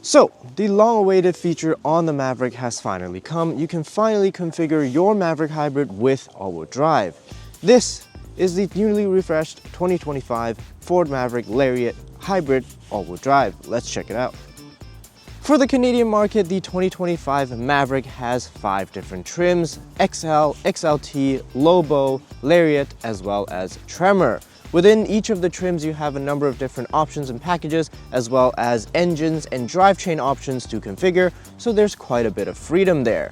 So, the long-awaited feature on the Maverick has finally come. You can finally configure your Maverick Hybrid with all-wheel drive. This is the newly refreshed 2025 Ford Maverick Lariat Hybrid all-wheel drive. Let's check it out. For the Canadian market, the 2025 Maverick has 5 different trims: XL, XLT, Lobo, Lariat, as well as Tremor. Within each of the trims, you have a number of different options and packages, as well as engines and drivetrain options to configure, so there's quite a bit of freedom there.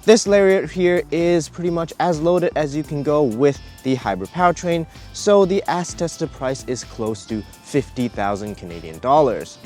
This Lariat here is pretty much as loaded as you can go with the hybrid powertrain, so the as-tested price is close to 50,000 Canadian dollars.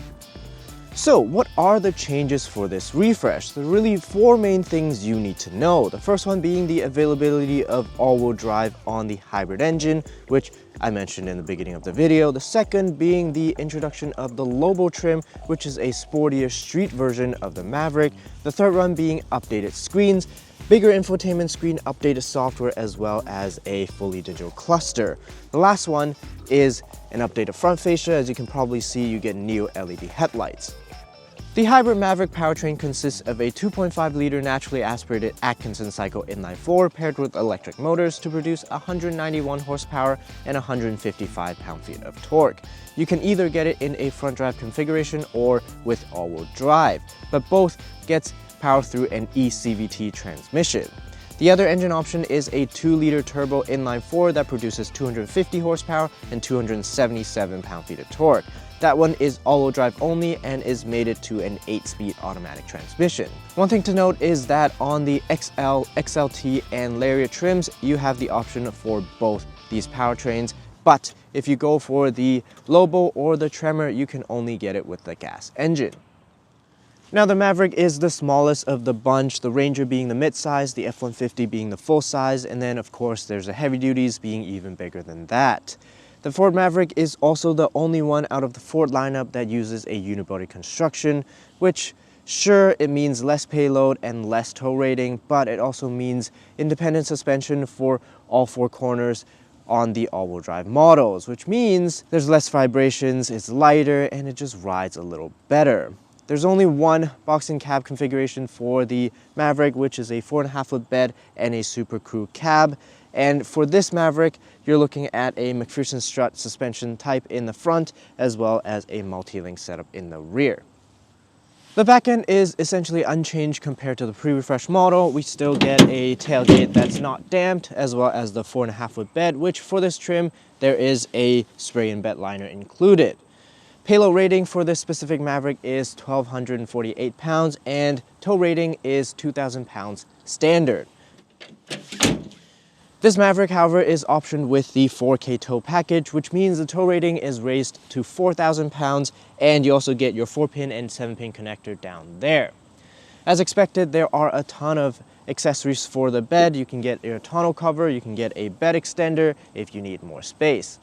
So what are the changes for this refresh? There are really 4 main things you need to know. The first one being the availability of all-wheel drive on the hybrid engine, which I mentioned in the beginning of the video. The second being the introduction of the Lobo trim, which is a sportier street version of the Maverick. The third one being updated screens, bigger infotainment screen, updated software, as well as a fully digital cluster. The last one is an updated front fascia. As you can probably see, you get new LED headlights. The hybrid Maverick powertrain consists of a 2.5-liter naturally aspirated Atkinson cycle inline-4 paired with electric motors to produce 191 horsepower and 155 pound-feet of torque. You can either get it in a front drive configuration or with all-wheel drive, but both gets power through an eCVT transmission. The other engine option is a 2-liter turbo inline-4 that produces 250 horsepower and 277 pound-feet of torque. That one is all-wheel drive only and is mated to an 8-speed automatic transmission. One thing to note is that on the XL, XLT, and Lariat trims, you have the option for both these powertrains, but if you go for the Lobo or the Tremor, you can only get it with the gas engine. Now, the Maverick is the smallest of the bunch, the Ranger being the mid-size, the F-150 being the full size, and then of course there's the heavy duties being even bigger than that. The Ford Maverick is also the only one out of the Ford lineup that uses a unibody construction, which sure, it means less payload and less tow rating, but it also means independent suspension for all 4 corners on the all-wheel drive models, which means there's less vibrations, it's lighter, and it just rides a little better. There's only one boxing cab configuration for the Maverick, which is a 4.5-foot bed and a Super Crew cab. And for this Maverick, you're looking at a McPherson strut suspension type in the front, as well as a multi-link setup in the rear. The back end is essentially unchanged compared to the pre-refresh model. We still get a tailgate that's not damped, as well as the 4.5-foot bed, which for this trim, there is a spray-in bed liner included. Payload rating for this specific Maverick is 1,248 pounds, and tow rating is 2,000 pounds standard. This Maverick, however, is optioned with the 4K tow package, which means the tow rating is raised to 4,000 pounds, and you also get your 4-pin and 7-pin connector down there. As expected, there are a ton of accessories for the bed. You can get your tonneau cover, you can get a bed extender if you need more space.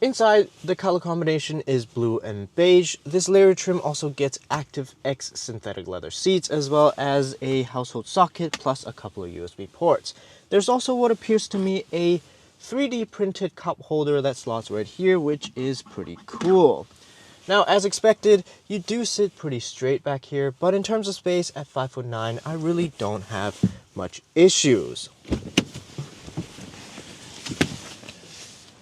Inside, the color combination is blue and beige. This Lariat trim also gets Active X synthetic leather seats, as well as a household socket, plus a couple of USB ports. There's also what appears to me a 3D printed cup holder that slots right here, which is pretty cool. Now, as expected, you do sit pretty straight back here, but in terms of space at 5'9", I really don't have much issues.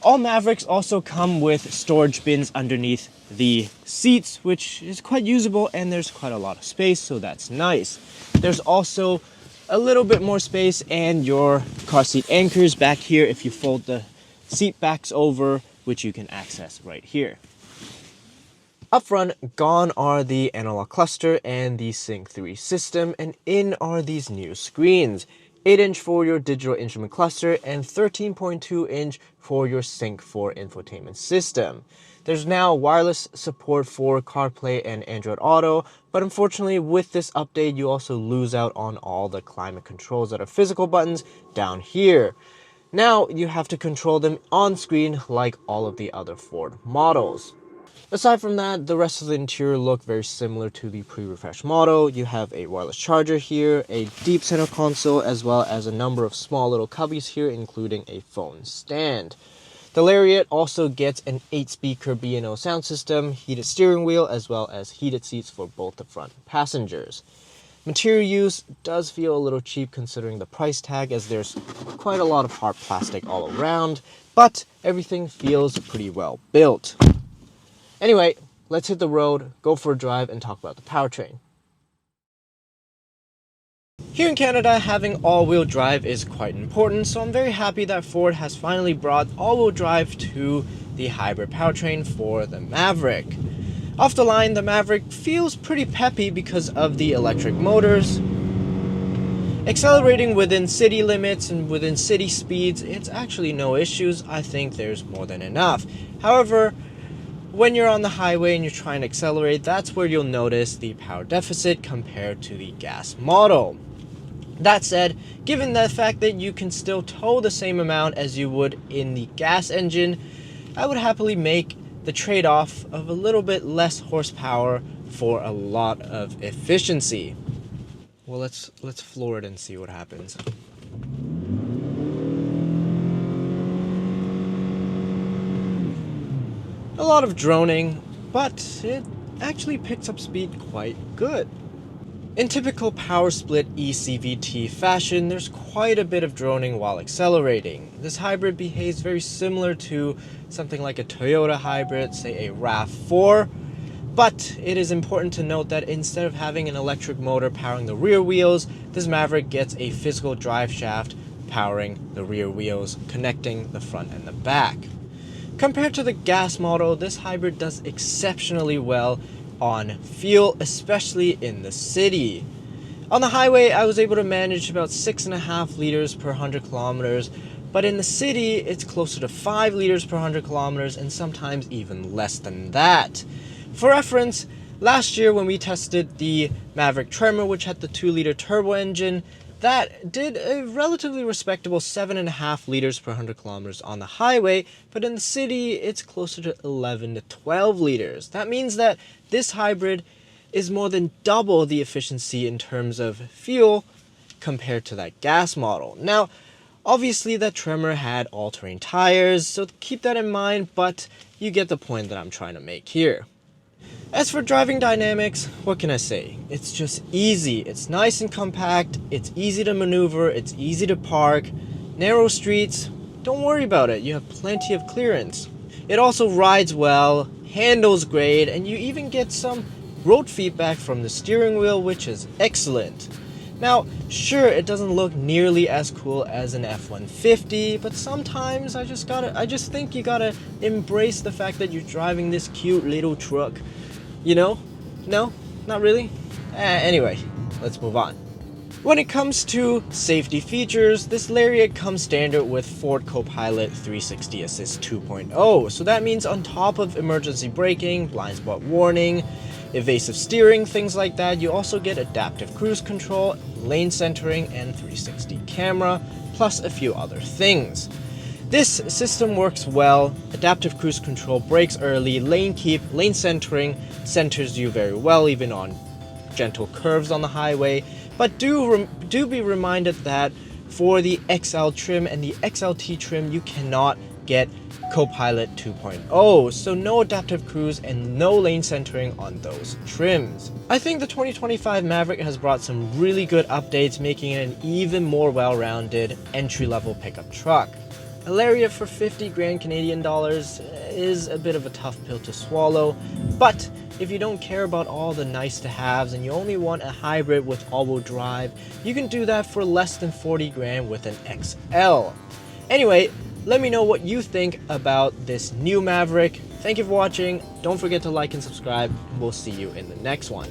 All Mavericks also come with storage bins underneath the seats, which is quite usable, and there's quite a lot of space, so that's nice. There's also a little bit more space and your car seat anchors back here if you fold the seat backs over, which you can access right here. Up front, gone are the analog cluster and the Sync 3 system, and in are these new screens. 8-inch for your digital instrument cluster and 13.2-inch for your Sync 4 infotainment system. There's now wireless support for CarPlay and Android Auto, but unfortunately with this update you also lose out on all the climate controls that are physical buttons down here. Now you have to control them on screen like all of the other Ford models. Aside from that, the rest of the interior look very similar to the pre-refresh model. You have a wireless charger here, a deep center console, as well as a number of small little cubbies here, including a phone stand. The Lariat also gets an 8-speaker B&O sound system, heated steering wheel, as well as heated seats for both the front passengers. Material use does feel a little cheap considering the price tag, as there's quite a lot of hard plastic all around, but everything feels pretty well built. Anyway, let's hit the road, go for a drive, and talk about the powertrain. Here in Canada, having all-wheel drive is quite important, so I'm very happy that Ford has finally brought all-wheel drive to the hybrid powertrain for the Maverick. Off the line, the Maverick feels pretty peppy because of the electric motors. Accelerating within city limits and within city speeds, it's actually no issues. I think there's more than enough. However, when you're on the highway and you're trying to accelerate, that's where you'll notice the power deficit compared to the gas model. That said, given the fact that you can still tow the same amount as you would in the gas engine, I would happily make the trade-off of a little bit less horsepower for a lot of efficiency. Well, let's floor it and see what happens. A lot of droning, but it actually picks up speed quite good. In typical power split eCVT fashion, there's quite a bit of droning while accelerating. This hybrid behaves very similar to something like a Toyota hybrid, say a RAV4, but it is important to note that instead of having an electric motor powering the rear wheels, this Maverick gets a physical drive shaft powering the rear wheels, connecting the front and the back. Compared to the gas model, this hybrid does exceptionally well on fuel, especially in the city. On the highway, I was able to manage about 6.5 liters per 100 kilometers, but in the city, it's closer to 5 liters per 100 kilometers and sometimes even less than that. For reference, last year when we tested the Maverick Tremor, which had the 2-liter turbo engine, that did a relatively respectable 7.5 liters per 100 kilometers on the highway, but in the city, it's closer to 11 to 12 liters. That means that this hybrid is more than double the efficiency in terms of fuel compared to that gas model. Now, obviously that Tremor had all-terrain tires, so keep that in mind, but you get the point that I'm trying to make here. As for driving dynamics, what can I say? It's just easy. It's nice and compact, it's easy to maneuver, it's easy to park. Narrow streets, don't worry about it, you have plenty of clearance. It also rides well, handles great, and you even get some road feedback from the steering wheel, which is excellent. Now, sure, it doesn't look nearly as cool as an F-150, but sometimes I just think you gotta embrace the fact that you're driving this cute little truck. You know? No? Not really? Anyway, let's move on. When it comes to safety features, this Lariat comes standard with Ford Co-Pilot 360 Assist 2.0. So that means on top of emergency braking, blind spot warning, evasive steering, things like that, you also get adaptive cruise control, lane centering, and 360 camera, plus a few other things. This system works well. Adaptive cruise control brakes early, lane keep, lane centering centers you very well even on gentle curves on the highway. But do be reminded that for the XL trim and the XLT trim, you cannot get Co-Pilot 2.0, so no adaptive cruise and no lane centering on those trims. I think the 2025 Maverick has brought some really good updates, making it an even more well-rounded entry-level pickup truck. A Lariat for 50 grand Canadian dollars is a bit of a tough pill to swallow, but if you don't care about all the nice to haves and you only want a hybrid with all-wheel drive, you can do that for less than 40 grand with an XL. Anyway, let me know what you think about this new Maverick. Thank you for watching. Don't forget to like and subscribe, and we'll see you in the next one.